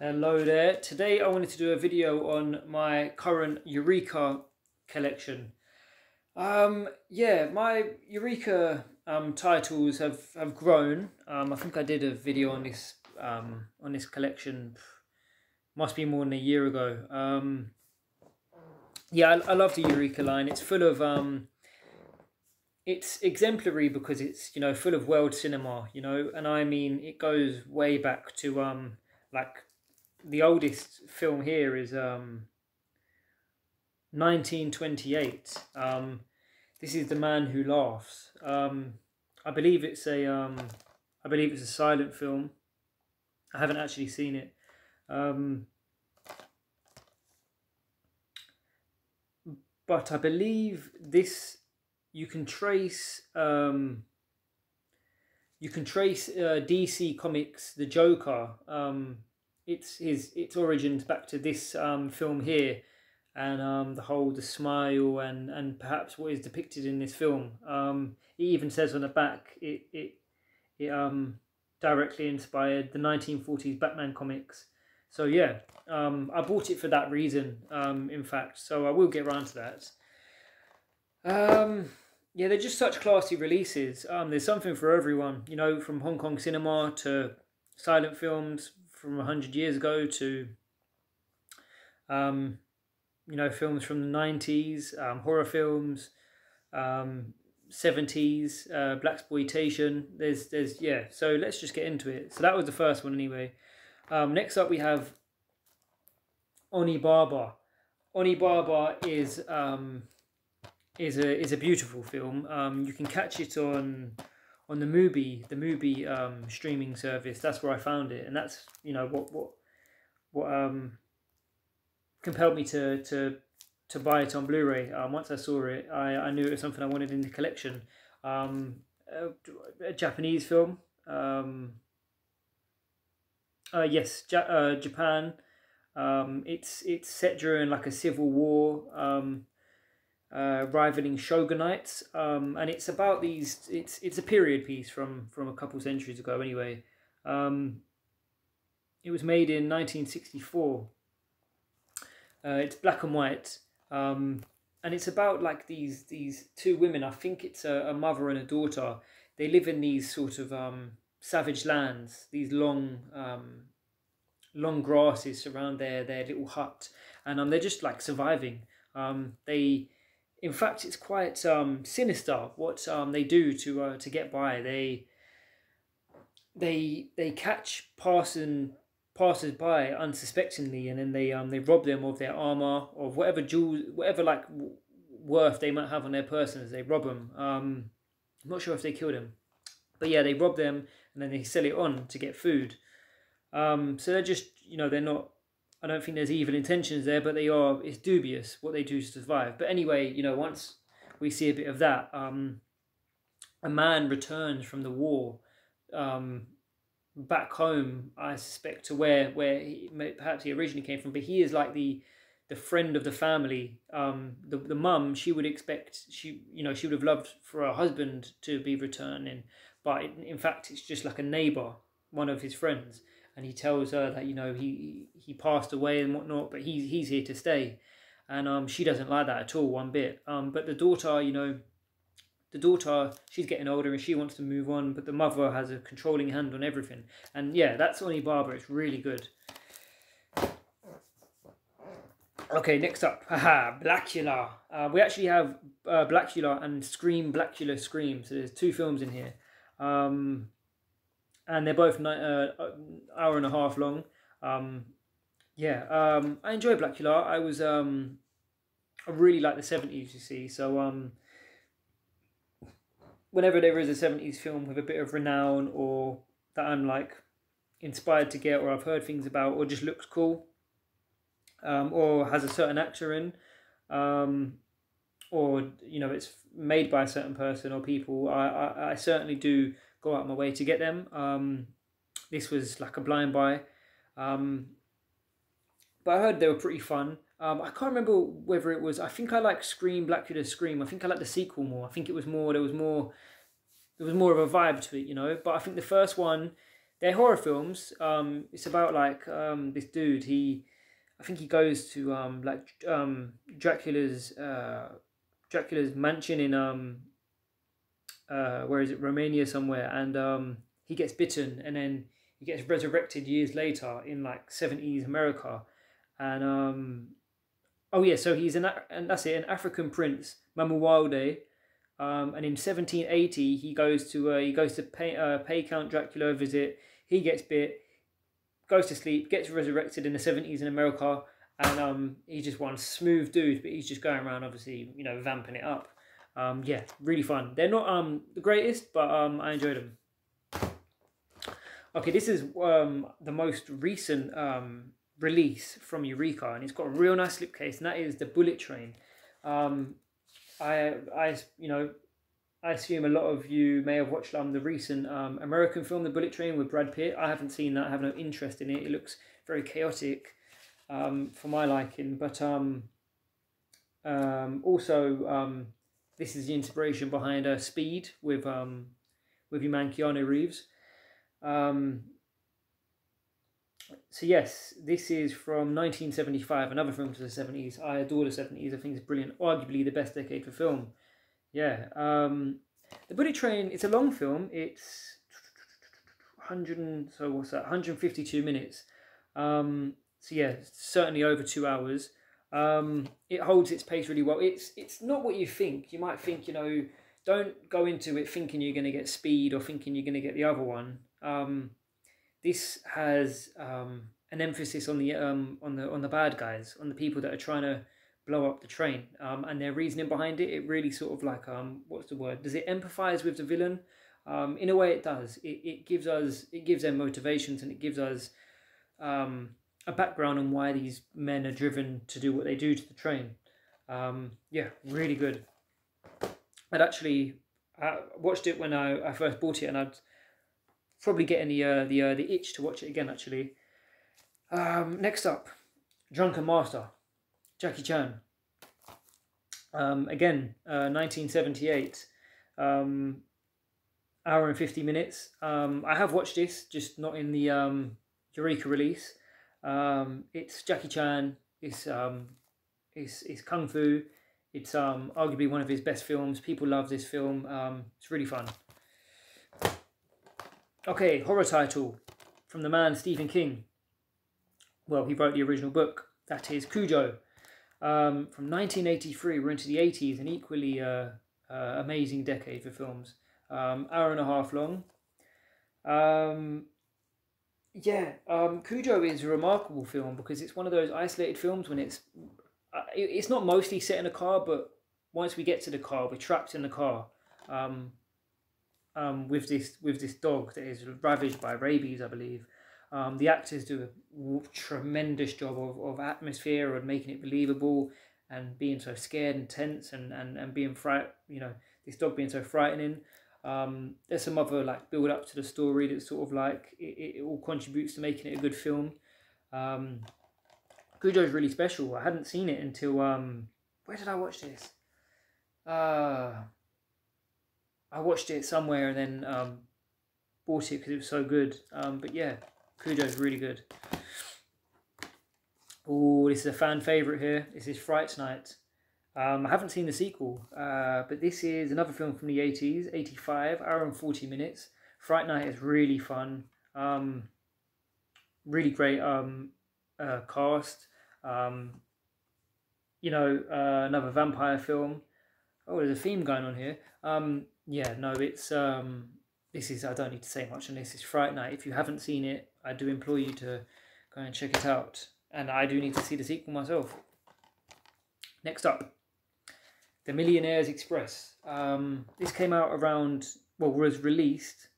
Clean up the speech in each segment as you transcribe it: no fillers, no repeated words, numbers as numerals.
Hello there. Today I wanted to do a video on my current Eureka collection. My Eureka titles have grown. I think I did a video on this collection. Must be more than a year ago. I love the Eureka line. It's full of it's exemplary because it's full of world cinema. And I mean it goes way back to like. The oldest film here is 1928. This is The Man Who Laughs. I believe it's a silent film. I haven't actually seen it. But I believe this you can trace DC Comics the Joker. Its origins back to this film here, and the smile and perhaps what is depicted in this film. It even says on the back it directly inspired the 1940s Batman comics. So yeah, I bought it for that reason. In fact, so I will get around to that. Yeah, they're just such classy releases. There's something for everyone. From Hong Kong cinema to silent films from 100 years ago to films from the 90s, horror films, 70s, blaxploitation. There's yeah, so let's just get into it. So that was the first one anyway. Next up we have Onibaba. Onibaba is a beautiful film. You can catch it on the Mubi streaming service. That's where I found it, and that's what compelled me to buy it on Blu-ray. Once I saw it, I knew it was something I wanted in the collection. A Japanese film. Yes, Japan. It's set during like a civil war. Rivaling shogunates, and it's about these. It's a period piece from a couple centuries ago. Anyway, it was made in 1964. It's black and white, and it's about like these two women. I think it's a mother and a daughter. They live in these sort of savage lands. These long grasses surround their little hut, and they're just like surviving. In fact, it's quite sinister what they do to get by. They catch passers-by unsuspectingly, and then they rob them of their armor, of whatever jewels, whatever like worth they might have on their persons. They rob them. I'm not sure if they kill them, but yeah, they rob them and then they sell it on to get food. So they're just they're not. I don't think there's evil intentions there, but it's dubious what they do to survive. But anyway, once we see a bit of that, a man returns from the war back home, I suspect, to where perhaps he originally came from, but he is like the friend of the family. The mum, she would expect, she would have loved for her husband to be returning, but in fact it's just like a neighbour, one of his friends. And he tells her that he passed away and whatnot, but he's here to stay, and she doesn't like that at all, one bit. But the daughter, she's getting older and she wants to move on, but the mother has a controlling hand on everything. And yeah, that's Onibaba. It's really good. Okay, next up, Blackula. We actually have Blackula and Blackula Scream. So there's two films in here. And they're both hour and a half long. I enjoy Blackula. I really like the 70s, you see. So whenever there is a 70s film with a bit of renown, or that I'm like inspired to get, or I've heard things about, or just looks cool, or has a certain actor in, or it's made by a certain person or people, I certainly do go out my way to get them. This was like a blind buy, but I heard they were pretty fun. I can't remember whether it was. I think I like Blackula Scream. I think I like the sequel more. I think it was more. There was more of a vibe to it, But I think the first one, they're horror films. It's about like this dude. I think he goes to Dracula's mansion in where is it, Romania somewhere, and he gets bitten, and then he gets resurrected years later in like 70s America, and oh yeah, so and that's it, an African prince, Mamuwalde. And in 1780, he goes to pay Count Dracula a visit. He gets bit, goes to sleep, gets resurrected in the 70s in America, and he's just one smooth dude, but he's just going around, obviously, you know, vamping it up. Yeah, really fun. They're not the greatest, but I enjoyed them. Okay, this is the most recent release from Eureka, and it's got a real nice slipcase, and that is the Bullet Train. You know, I assume a lot of you may have watched the recent American film, The Bullet Train, with Brad Pitt. I haven't seen that. I have no interest in it. It looks very chaotic for my liking. But also, this is the inspiration behind Speed with your man Keanu Reeves. So yes, this is from 1975, another film to the 70s. I adore the 70s. I think it's brilliant. Arguably the best decade for film. Yeah. The Bullet Train, it's a long film. It's 152 minutes. So yeah, certainly over 2 hours. It holds its pace really well. It's not what you think. You might think, you know, don't go into it thinking you're going to get Speed or thinking you're going to get the other one. This has an emphasis on the bad guys, on the people that are trying to blow up the train, and their reasoning behind it. It really sort of like what's the word? Does it empathize with the villain? In a way, it does. It gives them motivations, and it gives us a background on why these men are driven to do what they do to the train. Yeah, really good. I'd actually watched it when I first bought it, and I'd probably getting the itch to watch it again, actually. Next up, Drunken Master, Jackie Chan. Again, 1978, hour and 50 minutes. I have watched this, just not in the Eureka release. It's Jackie Chan. It's kung fu. It's arguably one of his best films. People love this film. It's really fun. Okay, horror title from the man Stephen King. Well, he wrote the original book. That is Cujo. From 1983, we're into the 80s, an equally amazing decade for films. Hour and a half long. Cujo is a remarkable film because it's one of those isolated films when it's not mostly set in a car, but once we get to the car, we're trapped in the car. With this dog that is ravaged by rabies, I believe. The actors do a tremendous job of atmosphere and making it believable, and being so scared and tense, and being this dog being so frightening. There's some other like build up to the story that sort of like it all contributes to making it a good film. Cujo is really special. I hadn't seen it until where did I watch this? I watched it somewhere and then bought it because it was so good. But yeah, Cujo is really good. Oh, this is a fan favourite here. This is Fright Night. I haven't seen the sequel, but this is another film from the 80s, 85, hour and 40 minutes. Fright Night is really fun. Really great cast. Another vampire film. Oh, there's a theme going on here. Yeah, no, it's this is, I don't need to say much on this. It's Fright Night. If you haven't seen it, I do implore you to go and check it out. And I do need to see the sequel myself. Next up, The Millionaire's Express. This came out was released.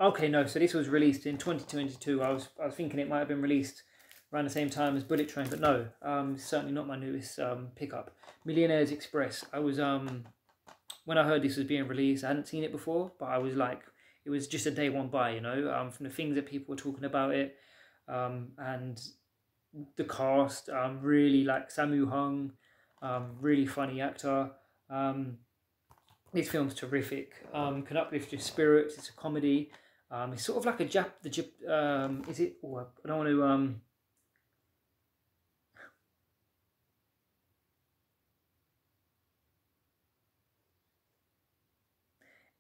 Okay, no, so this was released in 2022. I was thinking it might have been released around the same time as Bullet Train, but no, certainly not my newest pickup. Millionaire's Express. I was when I heard this was being released, I hadn't seen it before, but I was like, it was just a day one buy, from the things that people were talking about it, and the cast, really like Sammo Hung, really funny actor. This film's terrific. Can uplift your spirits. It's a comedy. It's sort of like a is it? Oh, I don't want to.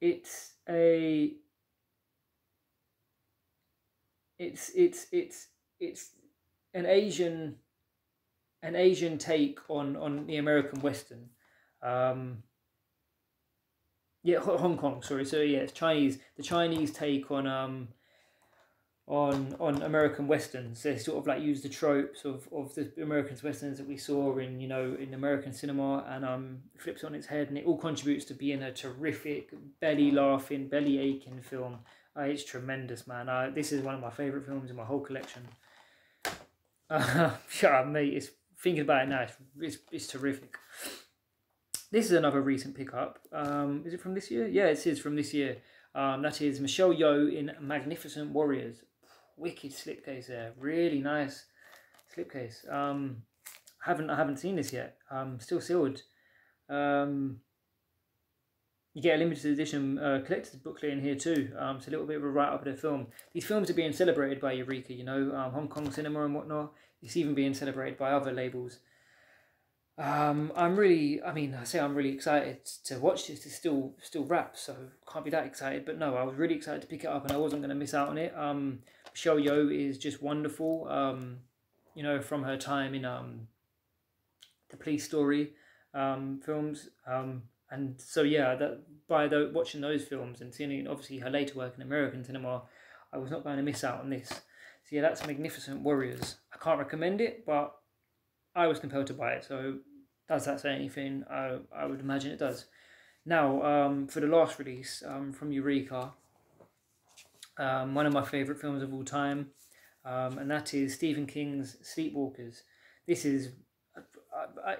It's a. It's an Asian take on the American Western. Um, yeah, Hong Kong. Sorry. So yeah, it's Chinese. The Chinese take on American westerns. They sort of like use the tropes of the American westerns that we saw in in American cinema, and flips on its head, and it all contributes to being a terrific belly laughing, belly aching film. It's tremendous, man. This is one of my favorite films in my whole collection. Shut up, mate. It's thinking about it now. It's terrific. This is another recent pickup. Is it from this year? Yeah, it is from this year. That is Michelle Yeoh in Magnificent Warriors. Wicked slipcase there. Really nice slipcase. I haven't seen this yet. Still sealed. You get a limited edition collector's booklet in here too. It's a little bit of a write-up of the film. These films are being celebrated by Eureka, Hong Kong cinema and whatnot. It's even being celebrated by other labels. I'm really excited to watch this. It's still wraps, so can't be that excited. But no, I was really excited to pick it up, and I wasn't going to miss out on it. Michelle Yeoh is just wonderful. From her time in the Police Story films. And so yeah, watching those films and seeing obviously her later work in American cinema, I was not going to miss out on this. So yeah, that's Magnificent Warriors. I can't recommend it, but I was compelled to buy it. So does that say anything? I would imagine it does. Now, for the last release from Eureka, one of my favourite films of all time, and that is Stephen King's Sleepwalkers. This is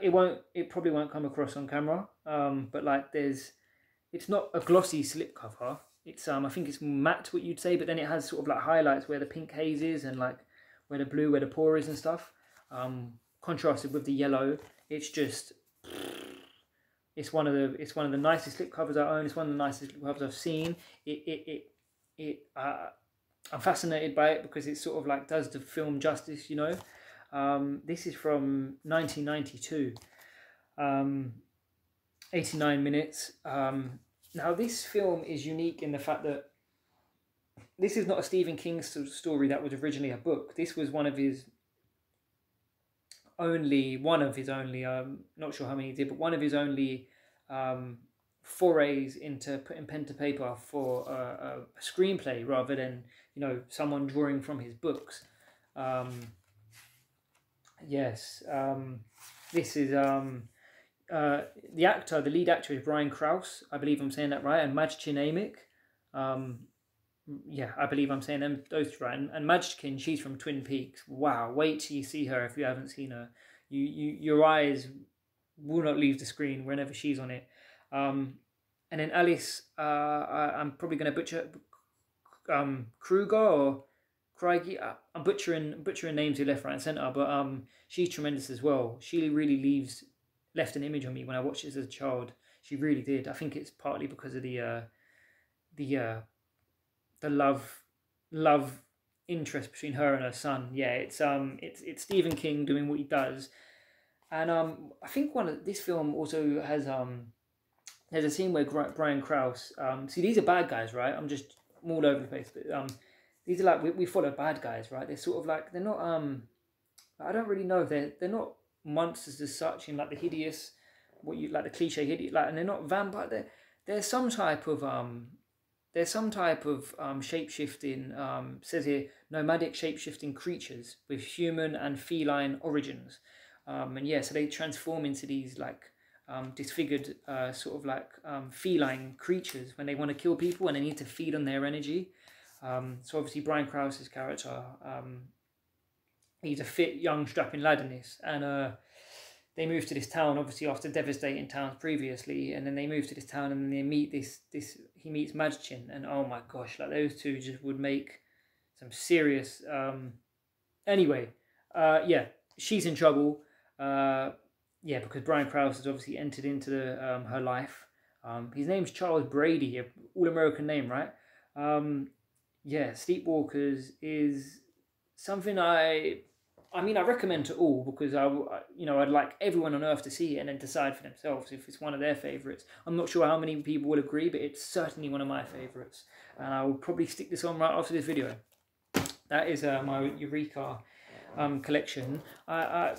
it probably won't come across on camera, but like it's not a glossy slipcover. It's I think it's matte, what you'd say, but then it has sort of like highlights where the pink haze is and like where the blue, where the pour is and stuff. Contrasted with the yellow. It's one of the nicest slipcovers I own. It's one of the nicest slipcovers I've seen. I'm fascinated by it because it sort of like does the film justice, This is from 1992, 89 minutes. Now this film is unique in the fact that this is not a Stephen King story that was originally a book. This was one of his only, not sure how many he did, but one of his only forays into putting pen to paper for a screenplay rather than, someone drawing from his books. Yes, this is the lead actor is Brian Krause. I believe I'm saying that right, and Madge Amick. Yeah, I believe I'm saying those two right. And Madge, she's from Twin Peaks. Wow, wait till you see her if you haven't seen her. Your eyes will not leave the screen whenever she's on it. And then Alice, I'm probably going to butcher Kruger or Craigie. I'm butchering names here left, right, and centre, but she's tremendous as well. She really left an image on me when I watched this as a child. She really did. I think it's partly because of the love interest between her and her son. Yeah, it's Stephen King doing what he does, and I think this film also has there's a scene where Brian Krause. See, these are bad guys, right? I'm all over the place, but these are like we follow bad guys, right? They're sort of like they're not I don't really know if they're not monsters as such in like the hideous, the cliche hideous, like, and they're not vampire. They're some type of shape-shifting, says here, nomadic shape-shifting creatures with human and feline origins. And yeah, so they transform into these like disfigured feline creatures when they want to kill people and they need to feed on their energy. So obviously Brian Krause's character, he's a fit, young, strapping lad in this, and they move to this town, obviously after devastating towns previously, and then they move to this town and they meet he meets Madchin, and oh my gosh, like those two just would make some serious, yeah, she's in trouble, because Brian Krause has obviously entered into her life. His name's Charles Brady, all American name, right? yeah, Sleepwalkers is something I mean, I recommend to all because you know, I'd like everyone on earth to see it and then decide for themselves if it's one of their favorites. I'm not sure how many people will agree, but it's certainly one of my favorites, and I will probably stick this on right after this video. That is my Eureka collection. I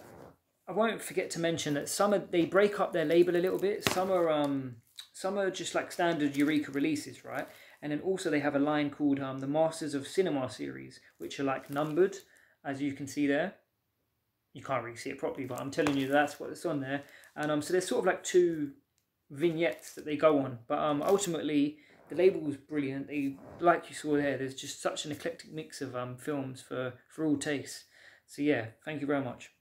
won't forget to mention that they break up their label a little bit. Some are just like standard Eureka releases, right? And then also they have a line called the Masters of Cinema series, which are like numbered, as you can see there. You can't really see it properly, but I'm telling you that's what's on there. And so there's sort of like two vignettes that they go on, but ultimately the label was brilliant. They, like you saw there, there's just such an eclectic mix of films for all tastes. So yeah, thank you very much.